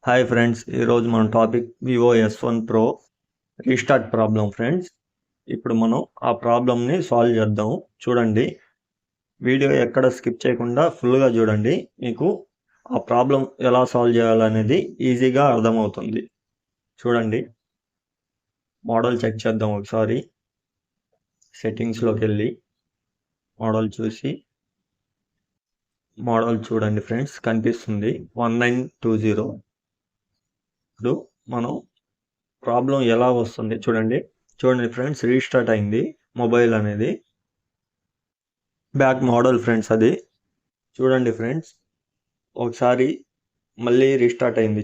Hi friends, ఈరోజు మన topic Vivo S1pro restart problem friends. ఇప్పుడు మనం ఆ ప్రాబ్లమ్ని సాల్వ్ చేద్దాం. చూడండి, వీడియో ఎక్కడ స్కిప్ చేయకుండా ఫుల్గా చూడండి. మీకు ఆ ప్రాబ్లం ఎలా సాల్వ్ చేయాలనేది ఈజీగా అర్థమవుతుంది. చూడండి, మోడల్ చెక్ చేద్దాం. ఒకసారి సెట్టింగ్స్లోకి వెళ్ళి మోడల్ చూసి మోడల్ చూడండి ఫ్రెండ్స్, కనిపిస్తుంది 1920. ఇప్పుడు మనం ప్రాబ్లం ఎలా వస్తుంది చూడండి ఫ్రెండ్స్, రీస్టార్ట్ అయింది మొబైల్ అనేది. బ్యాక్ మోడల్ ఫ్రెండ్స్, అది చూడండి ఫ్రెండ్స్. ఒకసారి మళ్ళీ రీస్టార్ట్ అయింది.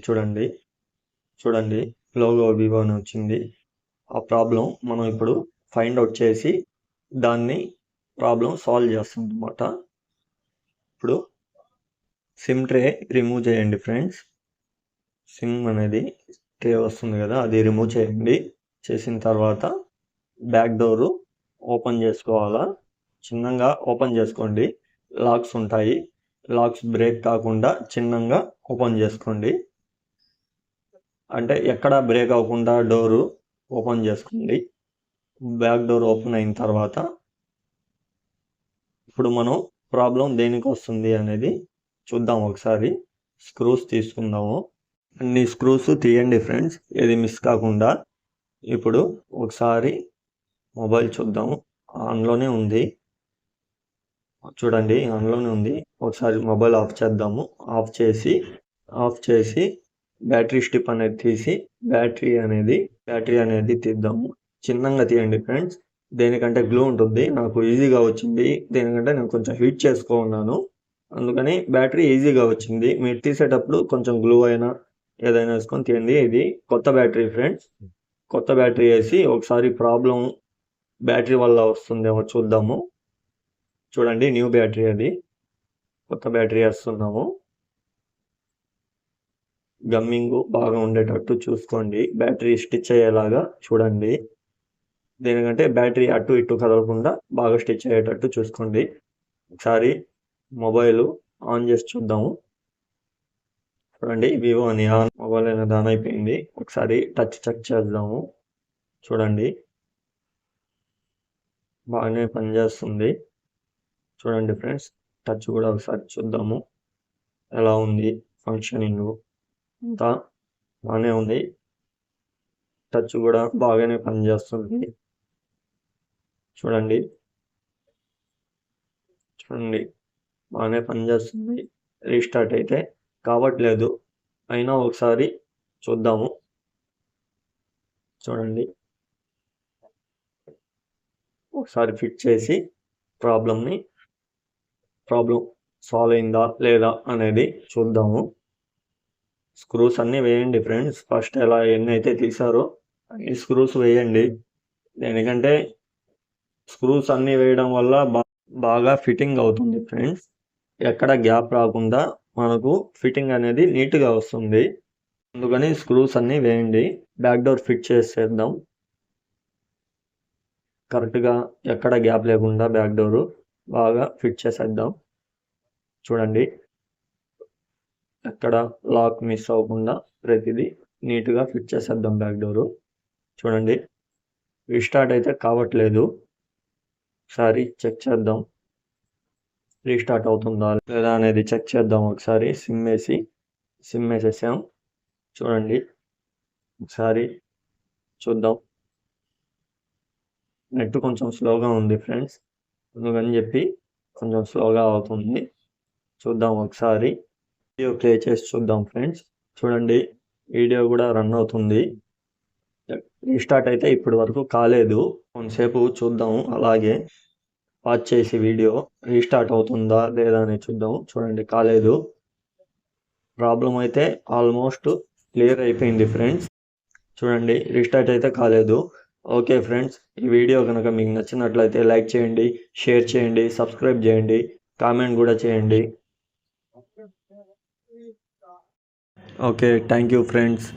చూడండి లోగో వివో అని వచ్చింది. ఆ ప్రాబ్లం మనం ఇప్పుడు ఫైండ్ అవుట్ చేసి దాన్ని ప్రాబ్లం సాల్వ్ చేస్తాం అన్నమాట. ఇప్పుడు సిమ్ ట్రే రిమూవ్ చేయండి ఫ్రెండ్స్. సిమ్ అనేది ట్రే వస్తుంది కదా, అది రిమూవ్ చేయండి. చేసిన తర్వాత బ్యాక్ డోరు ఓపెన్ చేసుకోవాలా. చిన్నగా ఓపెన్ చేసుకోండి. లాక్స్ ఉంటాయి, లాక్స్ బ్రేక్ కాకుండా చిన్నగా ఓపెన్ చేసుకోండి. అంటే ఎక్కడ బ్రేక్ అవ్వకుండా డోరు ఓపెన్ చేసుకోండి. బ్యాక్ డోర్ ఓపెన్ అయిన తర్వాత ఇప్పుడు మనం ప్రాబ్లం దేనికి వస్తుంది అనేది చూద్దాం. ఒకసారి స్క్రూస్ తీసుకుందాము. అన్ని స్క్రూస్ తీయండి ఫ్రెండ్స్, ఏది మిస్ కాకుండా. ఇప్పుడు ఒకసారి మొబైల్ చూద్దాము. ఆన్లోనే ఉంది, చూడండి ఆన్లోనే ఉంది. ఒకసారి మొబైల్ ఆఫ్ చేద్దాము. ఆఫ్ చేసి బ్యాటరీ స్ట్రిప్ అనేది తీసి బ్యాటరీ అనేది తీద్దాము. చిన్నగా తీయండి ఫ్రెండ్స్, దేనికంటే గ్లూ ఉంటుంది. నాకు ఈజీగా వచ్చింది, దేనికంటే నేను కొంచెం హీట్ చేసుకున్నాను, అందుకని బ్యాటరీ ఈజీగా వచ్చింది. మీరు తీసేటప్పుడు కొంచెం గ్లూ అయినా ఏదైనా వేసుకొని తీయండి. ఇది కొత్త బ్యాటరీ ఫ్రెండ్స్. కొత్త బ్యాటరీ వేసి ఒకసారి ప్రాబ్లం బ్యాటరీ వల్ల వస్తుందేమో చూద్దాము. చూడండి, న్యూ బ్యాటరీ, అది కొత్త బ్యాటరీ వేస్తున్నాము. గమ్మింగ్ బాగా ఉండేటట్టు చూసుకోండి, బ్యాటరీ స్టిచ్ అయ్యేలాగా చూడండి. దేనికంటే బ్యాటరీ అటు ఇటు కదలకుండా బాగా స్టిచ్ అయ్యేటట్టు చూసుకోండి. ఒకసారి మొబైల్ ఆన్ చేసి చూద్దాము. చూడండి, వివో అని మొబైల్ అనేది ఆన్ అయిపోయింది. ఒకసారి టచ్ చెక్ చేద్దాము. చూడండి, బాగానే పనిచేస్తుంది. చూడండి ఫ్రెండ్స్, టచ్ కూడా ఒకసారి చూద్దాము ఎలా ఉంది. ఫంక్షనింగ్ అంతా బాగానే ఉంది. టచ్ కూడా బాగానే పనిచేస్తుంది. చూడండి బాగానే పనిచేస్తుంది. రీస్టార్ట్ అయితే కావట్లేదు, అయినా ఒకసారి చూద్దాము. చూడండి, ఒకసారి ఫిట్ చేసి ప్రాబ్లం సాల్వ్ అయిందా లేదా అనేది చూద్దాము. స్క్రూస్ అన్నీ వేయండి ఫ్రెండ్స్. ఫస్ట్ ఎన్ని అయితే తీసారో అన్ని స్క్రూస్ వేయండి. దేనికంటే స్క్రూస్ అన్నీ వేయడం వల్ల బాగా ఫిట్టింగ్ అవుతుంది ఫ్రెండ్స్. ఎక్కడ గ్యాప్ రాకుండా మనకు ఫిట్టింగ్ అనేది నీట్గా వస్తుంది. అందుకని స్క్రూస్ అన్నీ వేయండి. బ్యాక్ డోర్ ఫిట్ చేసేద్దాం కరెక్ట్గా, ఎక్కడ గ్యాప్ లేకుండా బ్యాక్ డోరు బాగా ఫిట్ చేసేద్దాం. చూడండి, ఎక్కడ లాక్ మిస్ అవ్వకుండా ప్రతిదీ నీట్గా ఫిట్ చేసేద్దాం బ్యాక్ డోరు. చూడండి, రీస్టార్ట్ అయితే కావట్లేదు. ఒకసారి చెక్ చేద్దాం, రీస్టార్ట్ అవుతుందా లేదా అనేది చెక్ చేద్దాం. ఒకసారి సిమ్ వేసేసాం. చూడండి, ఒకసారి చూద్దాం. నెట్ కొంచెం స్లోగా ఉంది ఫ్రెండ్స్, అందుకని చెప్పి కొంచెం స్లోగా అవుతుంది. చూద్దాం ఒకసారి వీడియో ప్లే చేసి చూద్దాం ఫ్రెండ్స్. చూడండి, వీడియో కూడా రన్ అవుతుంది. రీస్టార్ట్ అయితే ఇప్పటి వరకు కాలేదు. కొంతసేపు చూద్దాం, అలాగే వాచ్ చేసి వీడియో రీస్టార్ట్ అవుతుందా లేదా అని చూద్దాం. చూడండి, కాలేదు. ప్రాబ్లం అయితే ఆల్మోస్ట్ క్లియర్ అయిపోయింది ఫ్రెండ్స్. చూడండి, రీస్టార్ట్ అయితే కాలేదు. ఓకే ఫ్రెండ్స్, ఈ వీడియో కనుక మీకు నచ్చినట్లయితే లైక్ చేయండి, షేర్ చేయండి, సబ్స్క్రైబ్ చేయండి, కామెంట్ కూడా చేయండి. Okay, thank you friends.